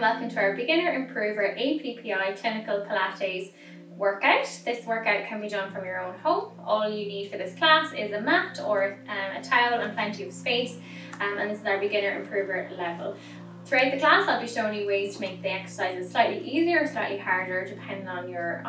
welcome to our Beginner Improver APPI Clinical Pilates workout. This workout can be done from your own home. All you need for this class is a mat or a towel and plenty of space, and this is our Beginner Improver level. Throughout the class I'll be showing you ways to make the exercises slightly easier or slightly harder depending on your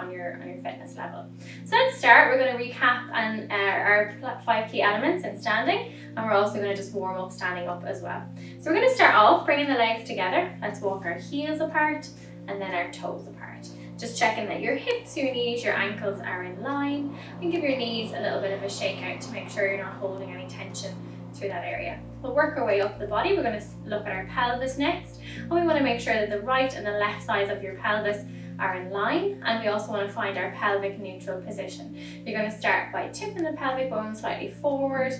fitness level. So let's start. We're going to recap on our 5 key elements in standing, and we're also going to just warm up standing up as well. So we're going to start off bringing the legs together. Let's walk our heels apart and then our toes apart. Just checking that your hips, your knees, your ankles are in line, and give your knees a little bit of a shake out to make sure you're not holding any tension through that area. We'll work our way up the body. We're going to look at our pelvis next, and we want to make sure that the right and the left sides of your pelvis are in line, and we also want to find our pelvic neutral position. You're going to start by tipping the pelvic bone slightly forward,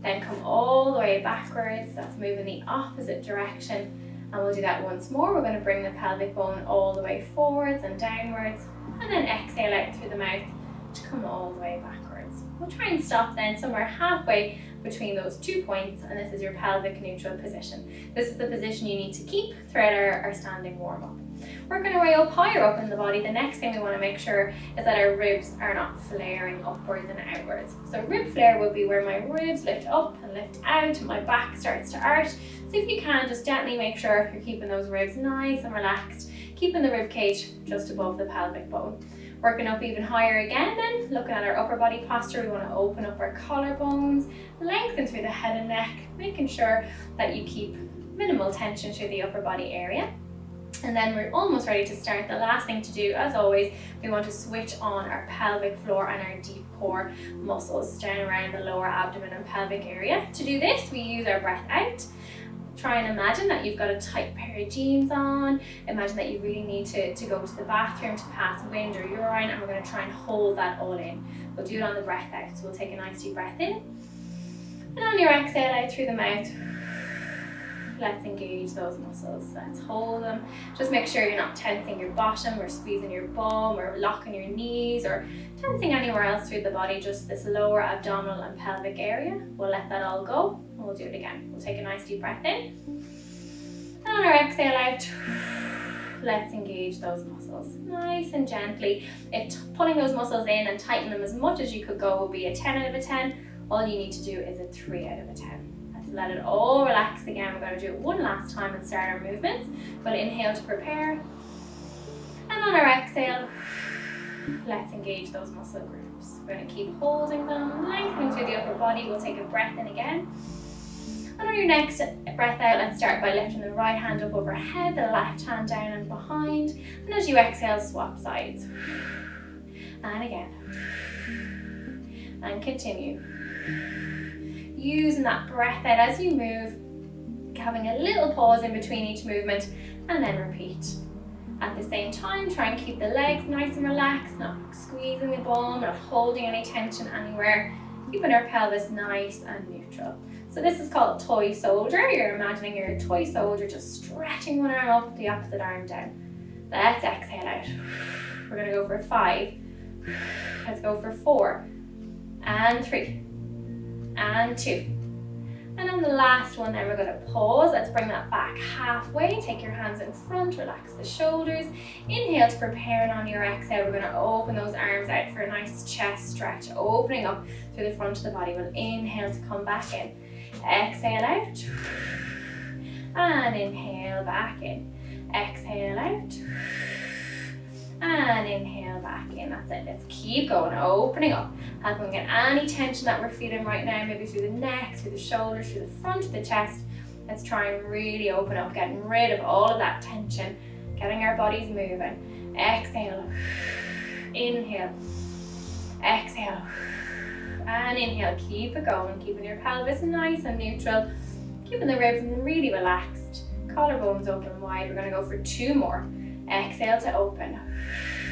then come all the way backwards. That's moving the opposite direction, and we'll do that once more. We're going to bring the pelvic bone all the way forwards and downwards, and then exhale out through the mouth to come all the way backwards. We'll try and stop then somewhere halfway between those 2 points, and this is your pelvic neutral position. This is the position you need to keep throughout our standing warm-up. Working our way up higher up in the body, the next thing we want to make sure is that our ribs are not flaring upwards and outwards. So rib flare will be where my ribs lift up and lift out and my back starts to arch. So if you can, just gently make sure you're keeping those ribs nice and relaxed, keeping the rib cage just above the pelvic bone. Working up even higher again then, looking at our upper body posture, we want to open up our collarbones, lengthen through the head and neck, making sure that you keep minimal tension through the upper body area. And then we're almost ready to start. The last thing to do, as always, we want to switch on our pelvic floor and our deep core muscles down around the lower abdomen and pelvic area. To do this, we use our breath out. Try and imagine that you've got a tight pair of jeans on. Imagine that you really need to go to the bathroom to pass wind or urine, and we're going to try and hold that all in. We'll do it on the breath out. So we'll take a nice deep breath in, and on your exhale out through the mouth, let's engage those muscles. Let's hold them. Just make sure you're not tensing your bottom or squeezing your bum or locking your knees or tensing anywhere else through the body, just this lower abdominal and pelvic area. We'll let that all go, and we'll do it again. We'll take a nice deep breath in, and on our exhale out, let's engage those muscles nice and gently. If pulling those muscles in and tighten them as much as you could go will be a 10 out of a 10, all you need to do is a 3 out of a 10. Let it all relax again. We're going to do it one last time and start our movements. We'll inhale to prepare, and on our exhale, let's engage those muscle groups. We're going to keep holding them, lengthening through the upper body. We'll take a breath in again, and on your next breath out, let's start by lifting the right hand up overhead, the left hand down and behind, and as you exhale, swap sides, and again, and continue. Using that breath out as you move, having a little pause in between each movement, and then repeat. At the same time, try and keep the legs nice and relaxed, not squeezing the bum, not holding any tension anywhere, keeping our pelvis nice and neutral. So this is called toy soldier. You're imagining you're a toy soldier, just stretching one arm up, the opposite arm down. Let's exhale out. We're going to go for 5. Let's go for 4 and 3. And 2. And on the last one then we're going to pause. Let's bring that back halfway. Take your hands in front, relax the shoulders. Inhale to prepare, and on your exhale we're going to open those arms out for a nice chest stretch, opening up through the front of the body. We'll inhale to come back in. Exhale out. And inhale back in. Exhale out. And inhale back in. That's it. Let's keep going, opening up, helping get any tension that we're feeling right now, maybe through the neck, through the shoulders, through the front of the chest. Let's try and really open up, getting rid of all of that tension, getting our bodies moving. Exhale, inhale, exhale, and inhale. Keep it going, keeping your pelvis nice and neutral, keeping the ribs really relaxed, collarbones open wide. We're going to go for 2 more. Exhale to open,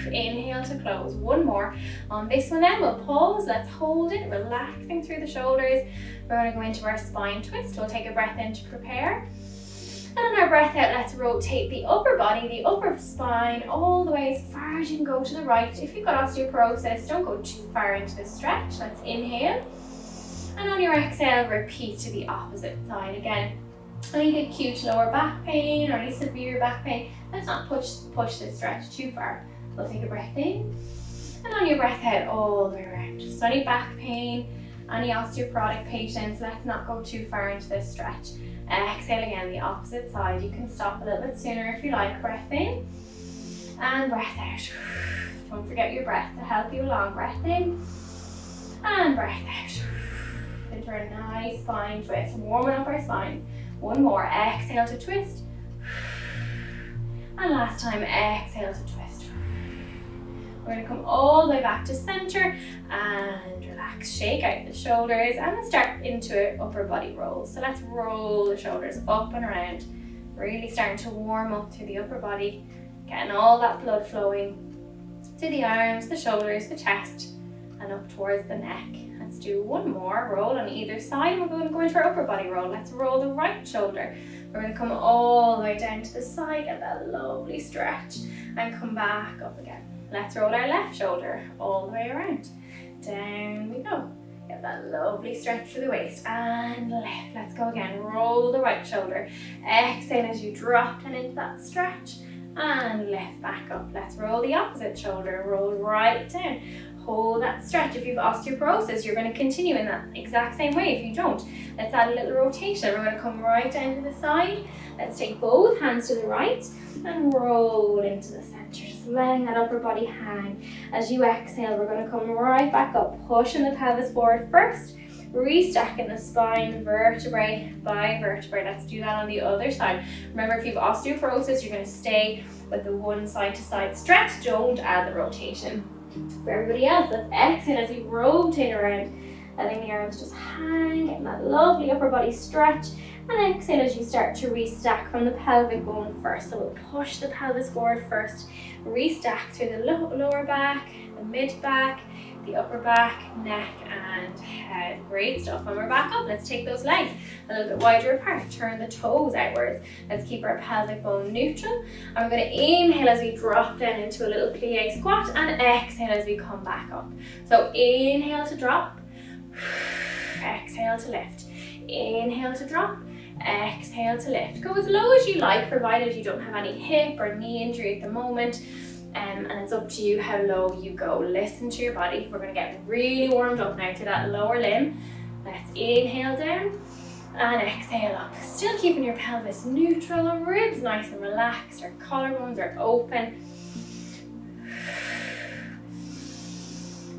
inhale to close. 1 more. On this one then we'll pause. Let's hold it, relaxing through the shoulders. We're going to go into our spine twist. We'll take a breath in to prepare, and on our breath out, let's rotate the upper body, the upper spine, all the way as far as you can go to the right. If you've got osteoporosis, don't go too far into this stretch. Let's inhale, and on your exhale, repeat to the opposite side again. Any acute lower back pain or any severe back pain, let's not push this stretch too far. We'll take a breath in, and on your breath out all the way around. So any back pain, any osteoporotic patients, let's not go too far into this stretch. Exhale again, the opposite side. You can stop a little bit sooner if you like. Breath in and breath out. Don't forget your breath to help you along. Breath in and breath out. Into a nice spine twist, warming up our spine. One more, exhale to twist. And last time, exhale to twist. We're going to come all the way back to center and relax. Shake out the shoulders and let's start into an upper body roll. So let's roll the shoulders up and around. Really starting to warm up through the upper body, getting all that blood flowing to the arms, the shoulders, the chest, and up towards the neck. Let's do one more roll on either side. We're going to go into our upper body roll. Let's roll the right shoulder. We're going to come all the way down to the side, get that lovely stretch, and come back up again. Let's roll our left shoulder all the way around. Down we go. Get that lovely stretch through the waist and lift. Let's go again. Roll the right shoulder. Exhale as you drop down into that stretch and lift back up. Let's roll the opposite shoulder. Roll right down. Hold that stretch. If you have osteoporosis, you're going to continue in that exact same way. If you don't, let's add a little rotation. We're going to come right down to the side. Let's take both hands to the right and roll into the center. Just letting that upper body hang. As you exhale, we're going to come right back up, pushing the pelvis forward first, restacking the spine vertebrae by vertebrae. Let's do that on the other side. Remember, if you have osteoporosis, you're going to stay with the one side to side stretch. Don't add the rotation. For everybody else, let's exhale as we rotate around, letting the arms just hang, getting that lovely upper body stretch, and exhale as you start to restack from the pelvic bone first. So we'll push the pelvis forward first, restack through the lower back, the mid back, the upper back, neck and head. Great stuff. When we're back up, let's take those legs a little bit wider apart, turn the toes outwards. Let's keep our pelvic bone neutral, and we're going to inhale as we drop down into a little plie squat and exhale as we come back up. So inhale to drop, exhale to lift, inhale to drop, exhale to lift. Go as low as you like, provided you don't have any hip or knee injury at the moment. And it's up to you how low you go. Listen to your body. We're going to get really warmed up now to that lower limb. Let's inhale down and exhale up. Still keeping your pelvis neutral and ribs nice and relaxed. Our collarbones are open.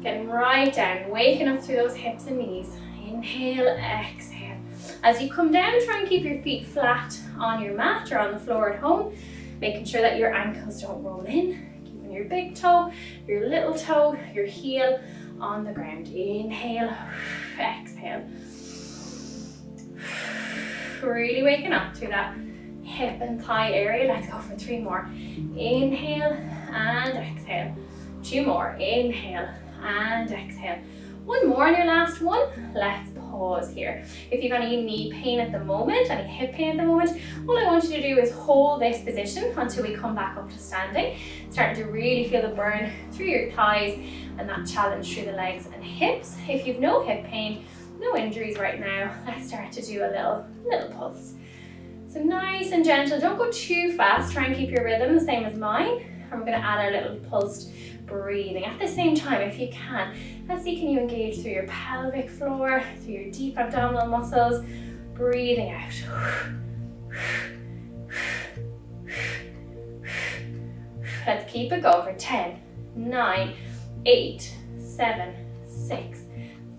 Getting right down, waking up through those hips and knees. Inhale, exhale. As you come down, try and keep your feet flat on your mat or on the floor at home, making sure that your ankles don't roll in. Your big toe, your little toe, your heel on the ground. Inhale, exhale. Really waking up through that hip and thigh area. Let's go for 3 more. Inhale and exhale. 2 more. Inhale and exhale. 1 more on your last one. Let's pause here. If you've any knee pain at the moment, any hip pain at the moment, all I want you to do is hold this position until we come back up to standing. Starting to really feel the burn through your thighs and that challenge through the legs and hips. If you've no hip pain, no injuries right now, let's start to do a little pulse. So nice and gentle, don't go too fast, try and keep your rhythm the same as mine. And we're going to add our little pulsed breathing at the same time if you can. Let's see, can you engage through your pelvic floor, through your deep abdominal muscles, breathing out. Let's keep it going for 10, 9, 8, 7, 6,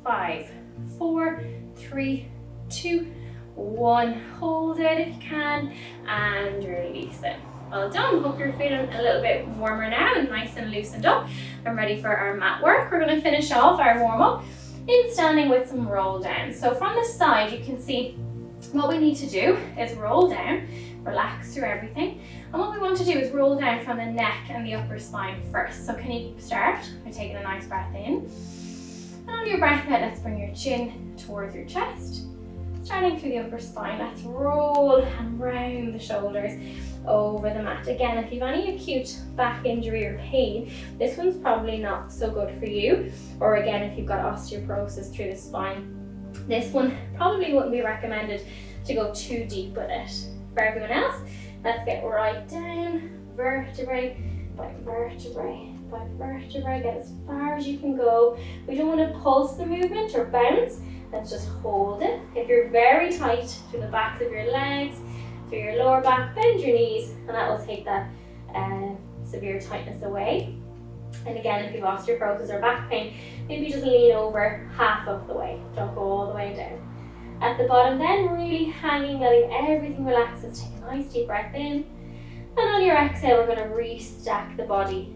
5, 4, 3, 2, 1. Hold it if you can and release it. Well done. Hope you're feeling a little bit warmer now and nice and loosened up and ready for our mat work. We're going to finish off our warm-up in standing with some roll down. So from the side, you can see what we need to do is roll down, relax through everything. And what we want to do is roll down from the neck and the upper spine first. So can you start by taking a nice breath in? And on your breath out, let's bring your chin towards your chest. Starting through the upper spine, let's roll and round the shoulders over the mat. Again, if you've any acute back injury or pain, this one's probably not so good for you. Or again, if you've got osteoporosis through the spine, this one probably wouldn't be recommended to go too deep with it. For everyone else, let's get right down, vertebrae by vertebrae by vertebrae. Get as far as you can go. We don't want to pulse the movement or bounce. Let's just hold it. If you're very tight through the backs of your legs, through your lower back, bend your knees, and that will take that severe tightness away. And again, if you've osteoporosis or back pain, maybe just lean over half of the way. Don't go all the way down. At the bottom then, really hanging, letting everything relax. Let's take a nice deep breath in. And on your exhale, we're going to restack the body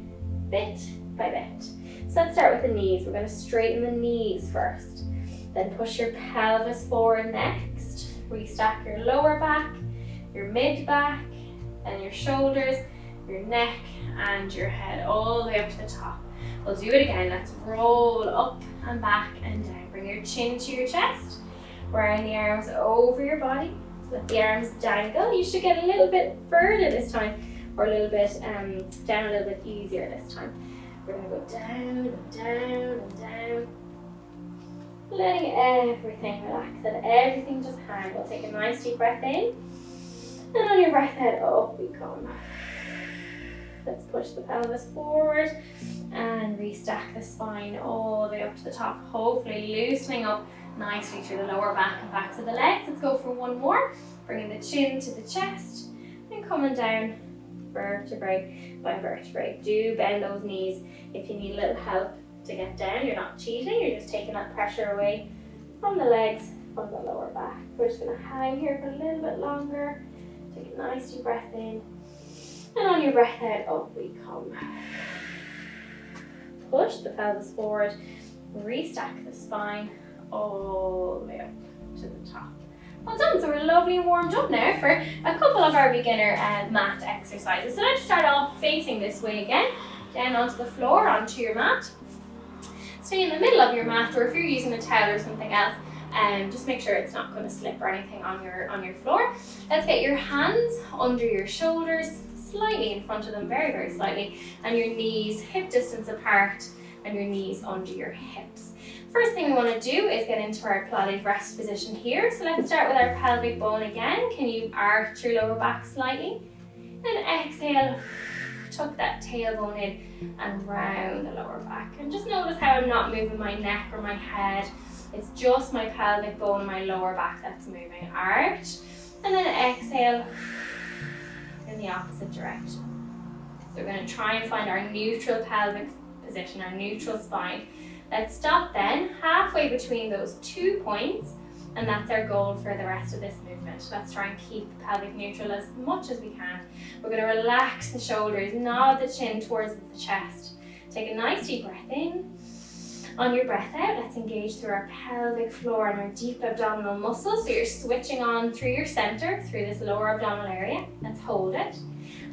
bit by bit. So let's start with the knees. We're going to straighten the knees first. Then push your pelvis forward next. Restack your lower back, your mid back, and your shoulders, your neck, and your head all the way up to the top. We'll do it again. Let's roll up and back and down. Bring your chin to your chest. Round the arms over your body. Let the arms dangle. You should get a little bit further this time, or a little bit down a little bit easier this time. We're going to go down and down and down. Letting everything relax and everything just hang. We'll take a nice deep breath in. And on your breath out, up we come. Let's push the pelvis forward and restack the spine all the way up to the top. Hopefully loosening up nicely through the lower back and backs of the legs. Let's go for one more. Bringing the chin to the chest and coming down vertebrae by vertebrae. Do bend those knees if you need a little help to get down. You're not cheating, you're just taking that pressure away from the legs, from the lower back. We're just going to hang here for a little bit longer. Take a nice deep breath in. And on your breath out, up we come. Push the pelvis forward, restack the spine all the way up to the top. Well done, so we're lovely and warmed up now for a couple of our beginner mat exercises. So let's start off facing this way again, down onto the floor, onto your mat. Stay in the middle of your mat, or if you're using a towel or something else, just make sure it's not going to slip or anything on your floor. Let's get your hands under your shoulders, slightly in front of them, very, very slightly, and your knees hip distance apart, and your knees under your hips. First thing we want to do is get into our Pilates rest position here. So let's start with our pelvic bone again. Can you arch your lower back slightly? And exhale, tuck that tailbone in and round the lower back. And just notice how I'm not moving my neck or my head. It's just my pelvic bone and my lower back that's moving. Arch. And then exhale in the opposite direction. So we're going to try and find our neutral pelvic position, our neutral spine. Let's stop then halfway between those 2 points, and that's our goal for the rest of this movement. Let's try and keep the pelvic neutral as much as we can. We're going to relax the shoulders, nod the chin towards the chest. Take a nice deep breath in. On your breath out, let's engage through our pelvic floor and our deep abdominal muscles. So you're switching on through your center, through this lower abdominal area. Let's hold it.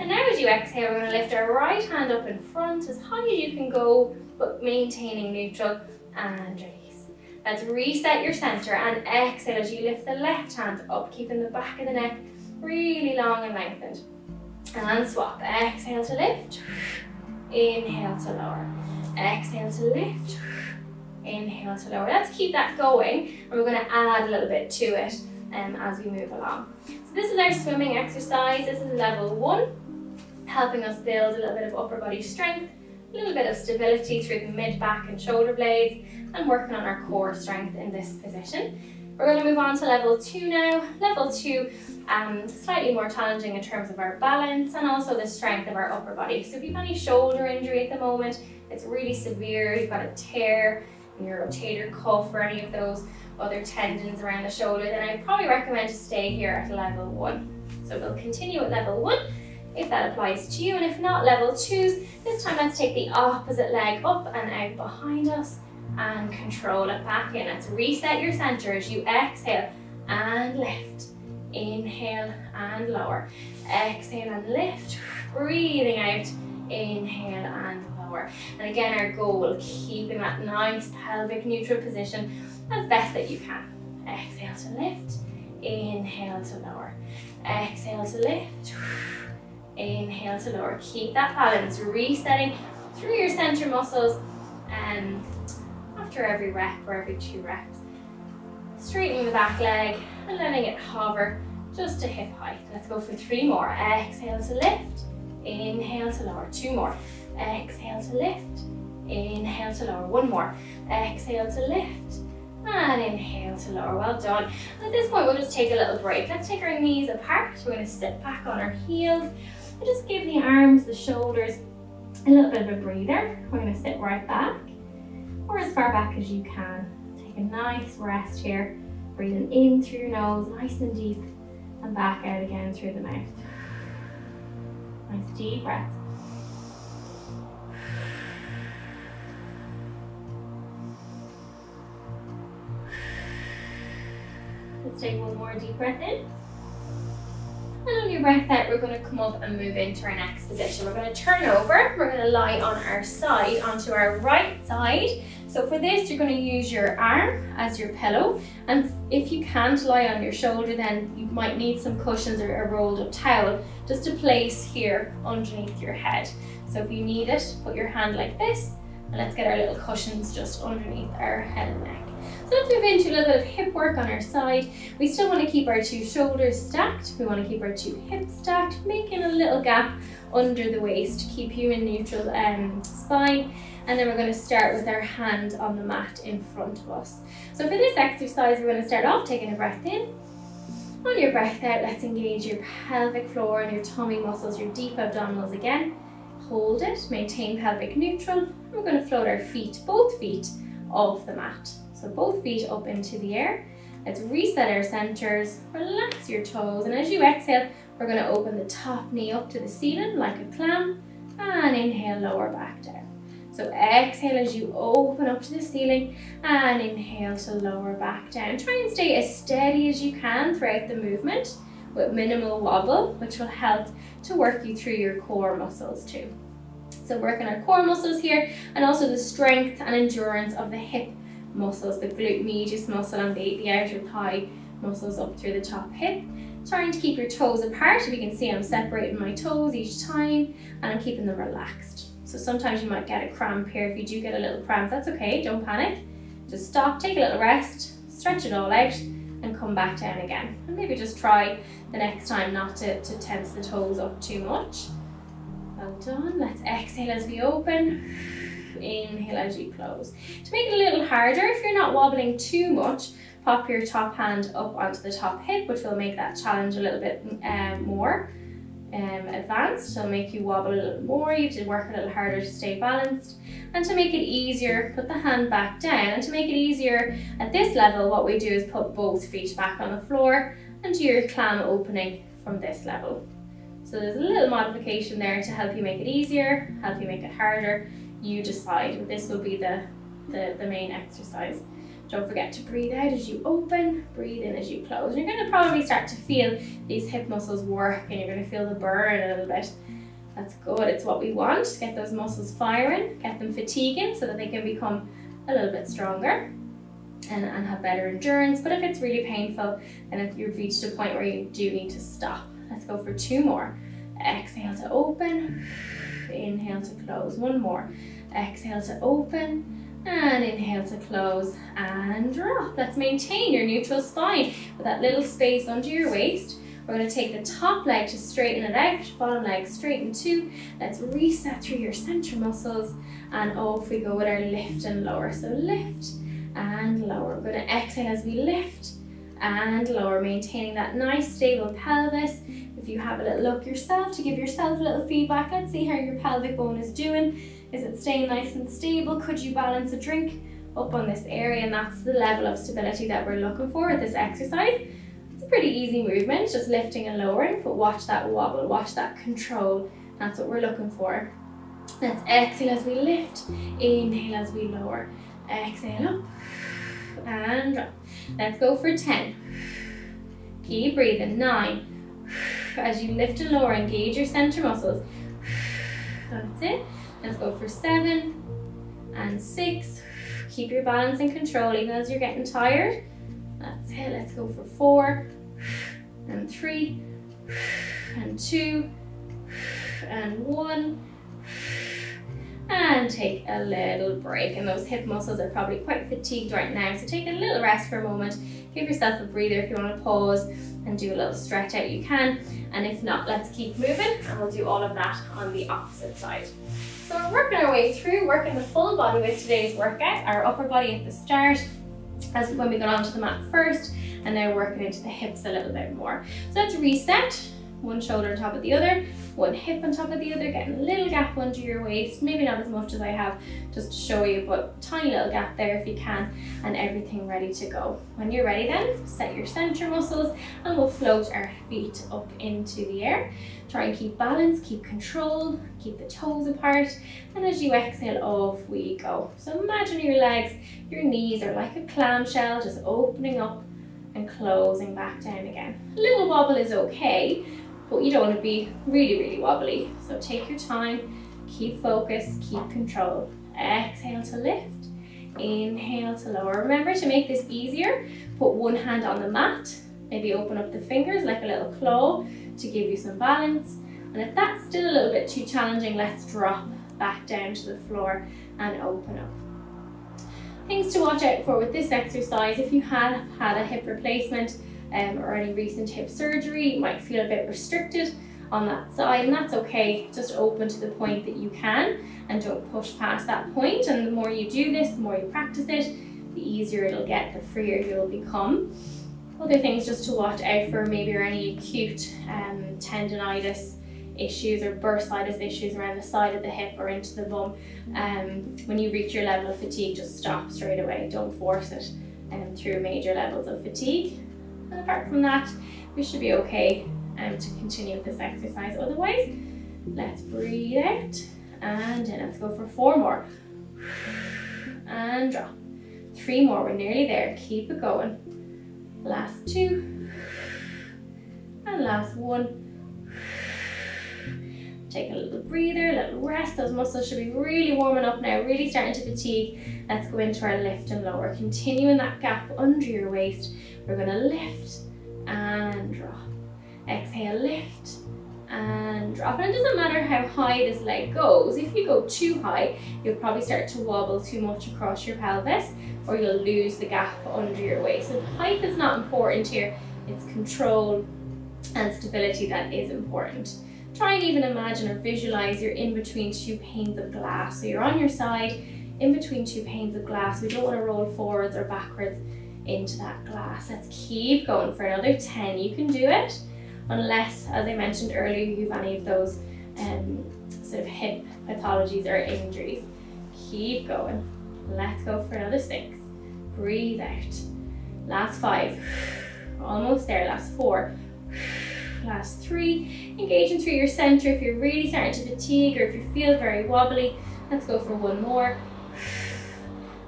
And now as you exhale, we're going to lift our right hand up in front as high as you can go, but maintaining neutral, and release. Let's reset your center and exhale as you lift the left hand up, keeping the back of the neck really long and lengthened. And swap. Exhale to lift. Inhale to lower. Exhale to lift. Inhale to lower. Let's keep that going, and we're going to add a little bit to it as we move along. So this is our swimming exercise. This is level 1, helping us build a little bit of upper body strength, a little bit of stability through the mid, back and shoulder blades, and working on our core strength in this position. We're going to move on to level 2 now. Level 2, slightly more challenging in terms of our balance and also the strength of our upper body. So if you have any shoulder injury at the moment, it's really severe, you've got a tear in your rotator cuff or any of those other tendons around the shoulder, then I'd probably recommend to stay here at level 1. So we'll continue at level 1. If that applies to you, and if not, level 2s. This time let's take the opposite leg up and out behind us and control it back in. Let's reset your center as you exhale and lift. Inhale and lower. Exhale and lift. Breathing out. Inhale and lower. And again, our goal, keeping that nice pelvic neutral position as best that you can. Exhale to lift. Inhale to lower. Exhale to lift. Inhale to lower. Keep that balance, resetting through your center muscles after every rep or every 2 reps. Straightening the back leg and letting it hover just to hip height. Let's go for 3 more. Exhale to lift. Inhale to lower, 2 more. Exhale to lift. Inhale to lower, 1 more. Exhale to lift. And inhale to lower, well done. At this point, we'll just take a little break. Let's take our knees apart. We're going to sit back on our heels. And just give the arms, the shoulders, a little bit of a breather. We're going to sit right back, or as far back as you can. Take a nice rest here. Breathing in through your nose, nice and deep, and back out again through the mouth. Nice deep breath. Let's take one more deep breath in. And on your breath out, we're going to come up and move into our next position. We're going to turn over. We're going to lie on our side, onto our right side. So for this, you're going to use your arm as your pillow. And if you can't lie on your shoulder, then you might need some cushions or a rolled up towel just to place here underneath your head. So if you need it, put your hand like this, and let's get our little cushions just underneath our head and neck. So let's move into a little bit of hip work on our side. We still want to keep our 2 shoulders stacked. We want to keep our 2 hips stacked, making a little gap under the waist to keep you in neutral spine. And then we're going to start with our hand on the mat in front of us. So for this exercise, we're going to start off taking a breath in. On your breath out, let's engage your pelvic floor and your tummy muscles, your deep abdominals again. Hold it, maintain pelvic neutral. We're going to float our feet, both feet, off the mat. So both feet up into the air. Let's reset our centers, relax your toes, and as you exhale, we're going to open the top knee up to the ceiling like a clam, and inhale, lower back down. So exhale as you open up to the ceiling, and inhale to lower back down. Try and stay as steady as you can throughout the movement with minimal wobble, which will help to work you through your core muscles too. So working our core muscles here, and also the strength and endurance of the hip muscles, the glute medius muscle and the outer thigh muscles up through the top hip. Trying to keep your toes apart. If you can see, I'm separating my toes each time, and I'm keeping them relaxed. So sometimes you might get a cramp here. If you do get a little cramp, that's okay, don't panic. Just stop, take a little rest, stretch it all out, and come back down again. And maybe just try the next time not to tense the toes up too much. Well done. Let's exhale as we open. Inhale as you close. To make it a little harder, if you're not wobbling too much, pop your top hand up onto the top hip, which will make that challenge a little bit more advanced. So it'll make you wobble a little more. You have to work a little harder to stay balanced. And to make it easier, put the hand back down. And to make it easier at this level, what we do is put both feet back on the floor and do your clam opening from this level. So there's a little modification there to help you make it easier, help you make it harder. You decide, but this will be the main exercise. Don't forget to breathe out as you open, breathe in as you close. You're going to probably start to feel these hip muscles work, and you're going to feel the burn a little bit. That's good, it's what we want. Get those muscles firing, get them fatiguing so that they can become a little bit stronger and have better endurance. But if it's really painful, then you've reached a point where you do need to stop. Let's go for 2 more. Exhale to open, inhale to close. 1 more. Exhale to open, and inhale to close, and drop. Let's maintain your neutral spine with that little space under your waist. We're going to take the top leg to straighten it out, bottom leg straighten too. Let's reset through your center muscles, and off we go with our lift and lower. So lift and lower. We're going to exhale as we lift and lower, maintaining that nice stable pelvis. If you have a little look yourself, to give yourself a little feedback, let's see how your pelvic bone is doing. Is it staying nice and stable? Could you balance a drink up on this area? And that's the level of stability that we're looking for with this exercise. It's a pretty easy movement, just lifting and lowering, but watch that wobble, watch that control. That's what we're looking for. Let's exhale as we lift, inhale as we lower. Exhale up and drop. Let's go for 10. Keep breathing. 9. As you lift and lower, engage your center muscles. That's it. Let's go for 7 and 6. Keep your balance and control even as you're getting tired. That's it. Let's go for 4 and 3 and 2 and 1. And take a little break. And those hip muscles are probably quite fatigued right now, so take a little rest for a moment. Give yourself a breather if you want to pause and do a little stretch out you can, and if not, let's keep moving and we'll do all of that on the opposite side. So we're working our way through, working the full body with today's workout, our upper body at the start, as when we got onto the mat first, and now working into the hips a little bit more. So let's reset, one shoulder on top of the other, one hip on top of the other, getting a little gap under your waist, maybe not as much as I have just to show you, but tiny little gap there if you can, and everything ready to go. When you're ready then, set your center muscles and we'll float our feet up into the air. Try and keep balance, keep control, keep the toes apart, and as you exhale, off we go. So imagine your legs, your knees are like a clamshell, just opening up and closing back down again. A little wobble is okay, but you don't want to be really, really wobbly. So take your time, keep focus, keep control. Exhale to lift, inhale to lower. Remember, to make this easier, put one hand on the mat, maybe open up the fingers like a little claw to give you some balance. And if that's still a little bit too challenging, let's drop back down to the floor and open up. Things to watch out for with this exercise: if you have had a hip replacement or any recent hip surgery, you might feel a bit restricted on that side, and that's okay. Just open to the point that you can and don't push past that point. And the more you do this, the more you practice it, the easier it'll get, the freer you'll become. Other things just to watch out for maybe are any acute tendonitis issues or bursitis issues around the side of the hip or into the bum. When you reach your level of fatigue, just stop straight away. Don't force it through major levels of fatigue. And apart from that, we should be okay to continue with this exercise. Otherwise, let's breathe out and in. Let's go for 4 more. And drop. 3 more, we're nearly there. Keep it going. Last 2. And last 1. Take a little breather, a little rest. Those muscles should be really warming up now, really starting to fatigue. Let's go into our lift and lower. Continuing that gap under your waist. We're going to lift and drop. Exhale, lift and drop. And it doesn't matter how high this leg goes. If you go too high, you'll probably start to wobble too much across your pelvis, or you'll lose the gap under your waist. So height is not important here. It's control and stability that is important. Try and even imagine or visualize you're in between 2 panes of glass. So you're on your side, in between 2 panes of glass. We don't want to roll forwards or backwards into that glass. Let's keep going for another 10. You can do it, unless, as I mentioned earlier, you have any of those sort of hip pathologies or injuries. Keep going. Let's go for another 6. Breathe out. Last 5. Almost there. Last 4. Last 3. Engaging through your center if you're really starting to fatigue or if you feel very wobbly. Let's go for 1 more.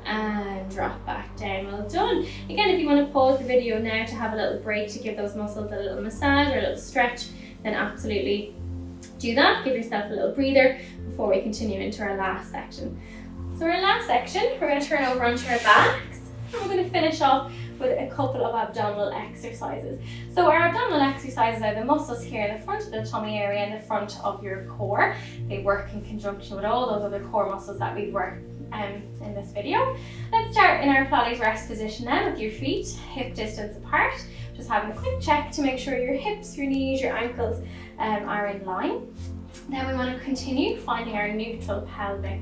And drop back down. Well done. Again, if you want to pause the video now to have a little break to give those muscles a little massage or a little stretch, then absolutely do that. Give yourself a little breather before we continue into our last section. So our last section, we're going to turn over onto our backs and we're going to finish off with a couple of abdominal exercises. So our abdominal exercises are the muscles here in the front of the tummy area and the front of your core. They work in conjunction with all those other core muscles that we've worked in this video. Let's start in our Pilates rest position now with your feet hip distance apart. Just having a quick check to make sure your hips, your knees, your ankles are in line. Then we want to continue finding our neutral pelvic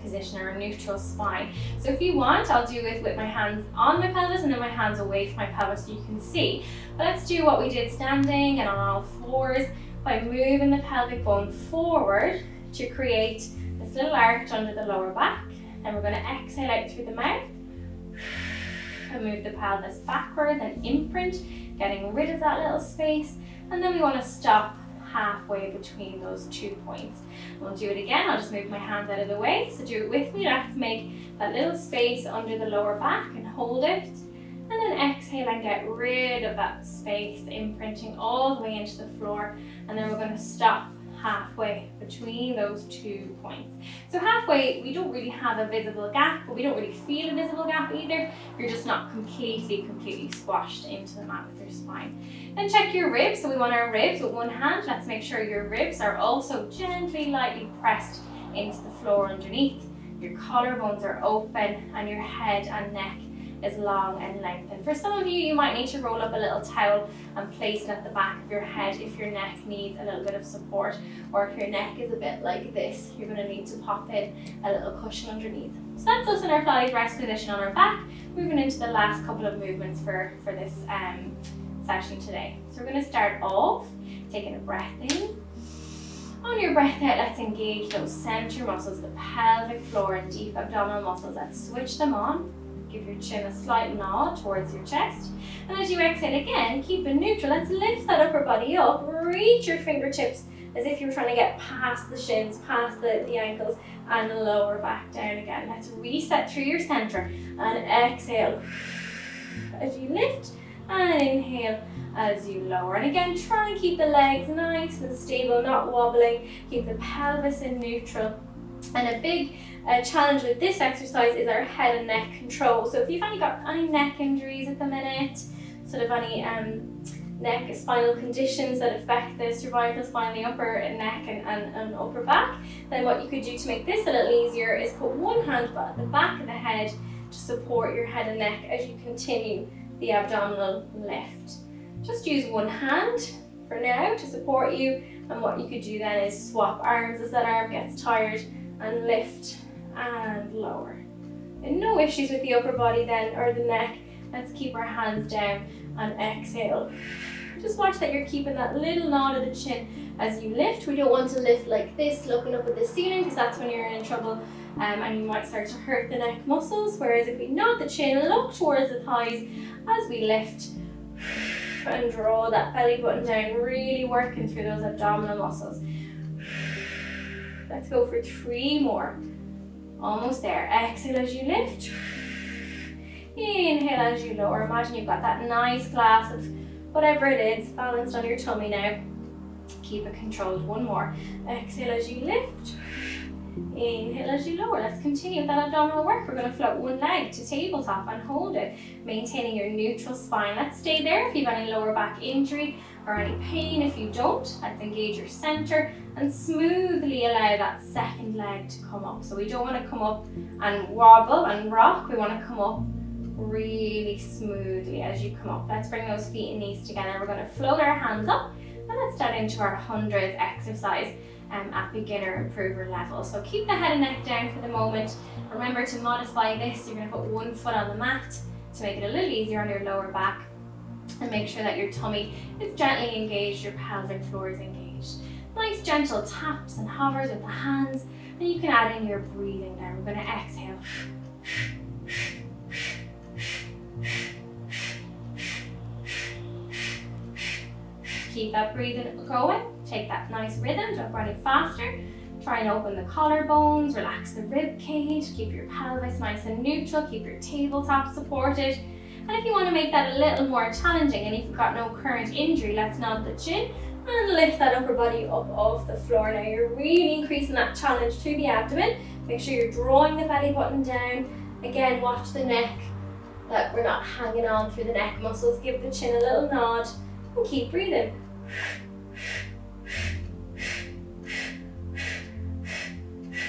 position, or neutral spine. So if you want, I'll do it with my hands on my pelvis and then my hands away from my pelvis so you can see. But let's do what we did standing and on all fours by moving the pelvic bone forward to create this little arch under the lower back. Then we're going to exhale out through the mouth and move the pelvis backwards and imprint, getting rid of that little space. And then we want to stop halfway between those 2 points. We'll do it again. I'll just move my hands out of the way. So do it with me. Let's make that little space under the lower back and hold it. And then exhale and get rid of that space, imprinting all the way into the floor. And then we're going to stop halfway between those 2 points. So halfway, we don't really have a visible gap, but we don't really feel a visible gap either. You're just not completely squashed into the mat with your spine. Then check your ribs. So we want our ribs with one hand. Let's make sure your ribs are also gently, lightly pressed into the floor underneath. Your collarbones are open and your head and neck is long and lengthened. For some of you, you might need to roll up a little towel and place it at the back of your head if your neck needs a little bit of support, or if your neck is a bit like this, you're going to need to pop in a little cushion underneath. So that's us in our Pilates rest position on our back, moving into the last couple of movements for this session today. So we're going to start off taking a breath in. On your breath out, let's engage those center muscles, the pelvic floor and deep abdominal muscles. Let's switch them on. Give your chin a slight nod towards your chest. And as you exhale again, keep it neutral. Let's lift that upper body up. Reach your fingertips as if you're trying to get past the shins, past the ankles, and lower back down again. Let's reset through your center and exhale as you lift, and inhale as you lower. And again, try and keep the legs nice and stable, not wobbling. Keep the pelvis in neutral. And a big challenge with this exercise is our head and neck control. So if you've got any neck injuries at the minute, sort of any neck spinal conditions that affect the cervical spine, the upper neck and upper back, then what you could do to make this a little easier is put one hand at the back of the head to support your head and neck as you continue the abdominal lift. Just use one hand for now to support you, and what you could do then is swap arms as that arm gets tired and lift and lower. And no issues with the upper body then or the neck. Let's keep our hands down and exhale. Just watch that you're keeping that little nod of the chin as you lift. We don't want to lift like this, looking up at the ceiling, because that's when you're in trouble and you might start to hurt the neck muscles. Whereas if we nod the chin, look towards the thighs as we lift and draw that belly button down, really working through those abdominal muscles. Let's go for 3 more. Almost there. Exhale as you lift. Inhale as you lower. Imagine you've got that nice glass of whatever it is balanced on your tummy now. Keep it controlled. 1 more. Exhale as you lift. Inhale as you lower. Let's continue with that abdominal work. We're going to float one leg to tabletop and hold it, maintaining your neutral spine. Let's stay there if you have any lower back injury or any pain. If you don't, let's engage your center and smoothly allow that second leg to come up. So we don't want to come up and wobble and rock. We want to come up really smoothly as you come up. Let's bring those feet and knees together. We're going to float our hands up, and let's start into our 100s exercise at beginner improver level. So keep the head and neck down for the moment. Remember to modify this. You're going to put one foot on the mat to make it a little easier on your lower back, and make sure that your tummy is gently engaged, your pelvic floor is engaged. Nice gentle taps and hovers with the hands, and you can add in your breathing there. We're going to exhale. Keep that breathing going. Take that nice rhythm. Don't go any faster. Try and open the collarbones, relax the rib cage, keep your pelvis nice and neutral, keep your tabletop supported. And if you want to make that a little more challenging, and if you've got no current injury, let's nod the chin and lift that upper body up off the floor. Now you're really increasing that challenge through the abdomen. Make sure you're drawing the belly button down. Again, watch the neck, that we're not hanging on through the neck muscles. Give the chin a little nod and keep breathing.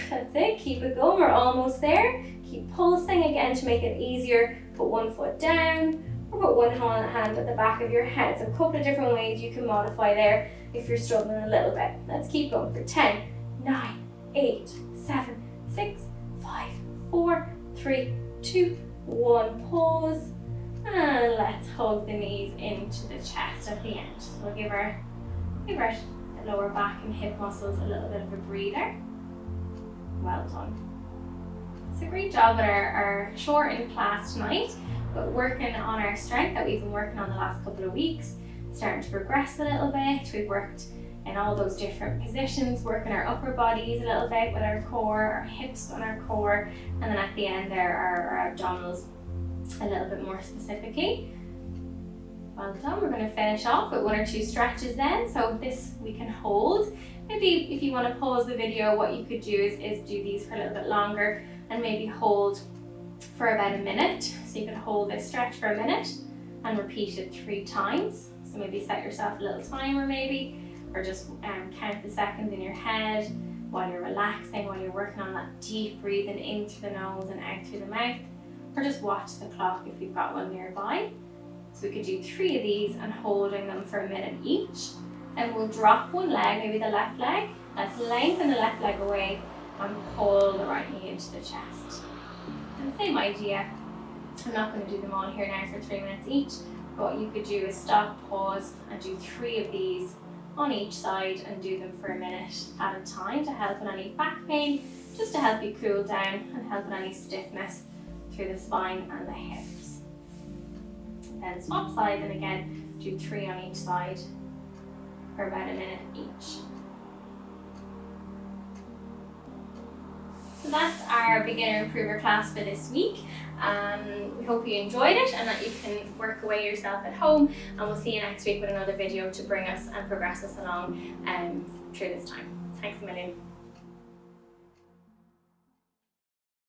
That's it, keep it going, we're almost there. Keep pulsing again to make it easier. Put one foot down or put one hand at the back of your head. So a couple of different ways you can modify there if you're struggling a little bit. Let's keep going for 10, 9, 8, 7, 6, 5, 4, 3, 2, 1. Pause. And let's hug the knees into the chest at the end. So we'll give our lower back and hip muscles a little bit of a breather. Well done. It's a great job with our shortened class tonight, but working on our strength that we've been working on the last couple of weeks, starting to progress a little bit. We've worked in all those different positions, working our upper bodies a little bit with our core, our hips on our core, and then at the end there our abdominals a little bit more specifically. Well done. We're going to finish off with 1 or 2 stretches then. So this we can hold. Maybe if you want to pause the video, what you could do is do these for a little bit longer and maybe hold for about a minute. So you can hold this stretch for a minute and repeat it 3 times. So maybe set yourself a little timer maybe, or just count the seconds in your head while you're relaxing, while you're working on that deep breathing in through the nose and out through the mouth. or just watch the clock if you've got one nearby. So we could do 3 of these and holding them for a minute each. And we'll drop one leg, maybe the left leg. Let's lengthen the left leg away and pull the right knee into the chest. And same idea. I'm not going to do them all here now for 3 minutes each. But what you could do is stop, pause, and do 3 of these on each side and do them for a minute at a time to help with any back pain, just to help you cool down and help with any stiffness through the spine and the hips. Then swap sides and again do 3 on each side for about a minute each. So that's our beginner improver class for this week. We hope you enjoyed it and that you can work away yourself at home, and we'll see you next week with another video to bring us and progress us along through this time. Thanks a million.